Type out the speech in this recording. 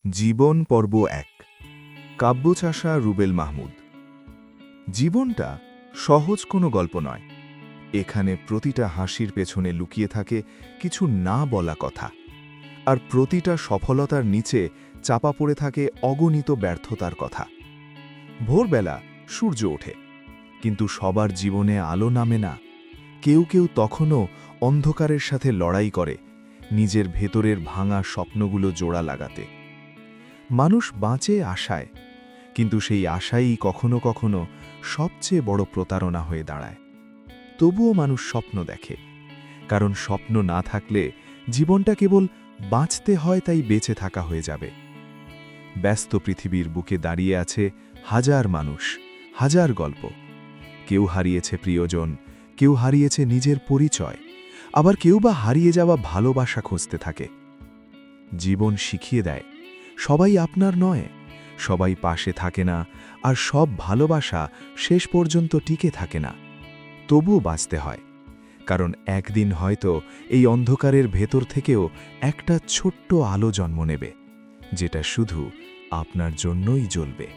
জীবন পর্ব ১ কাব্যচাষা রুবেল মাহমুদ। জীবনটা সহজ কোনো গল্প নয়। এখানে প্রতিটা হাসির পেছনে লুকিয়ে থাকে কিছু না বলা কথা, আর প্রতিটা সফলতার নিচে চাপা পড়ে থাকে অগণিত ব্যর্থতার কথা। ভোরবেলা সূর্য ওঠে, কিন্তু সবার জীবনে আলো নামে না। কেউ কেউ তখনও অন্ধকারের সাথে লড়াই করে, নিজের ভেতরের ভাঙা স্বপ্নগুলো জোড়া লাগাতে। মানুষ বাঁচে আশায়, কিন্তু সেই আশাই কখনো কখনো সবচেয়ে বড় প্রতারণা হয়ে দাঁড়ায়। তবুও মানুষ স্বপ্ন দেখে, কারণ স্বপ্ন না থাকলে জীবনটা কেবল বাঁচতে হয়, তাই বেঁচে থাকা হয়ে যাবে। ব্যস্ত পৃথিবীর বুকে দাঁড়িয়ে আছে হাজার মানুষ, হাজার গল্প। কেউ হারিয়েছে প্রিয়জন, কেউ হারিয়েছে নিজের পরিচয়, আবার কেউ বা হারিয়ে যাওয়া ভালোবাসা খুঁজতে থাকে। জীবন শিখিয়ে দেয়, সবাই আপনার নয়, সবাই পাশে থাকে না, আর সব ভালোবাসা শেষ পর্যন্ত টিকে থাকে না। তবুও বাঁচতে হয়, কারণ একদিন হয়তো এই অন্ধকারের ভেতর থেকেও একটা ছোট্ট আলো জন্ম নেবে, যেটা শুধু আপনার জন্যই জ্বলবে।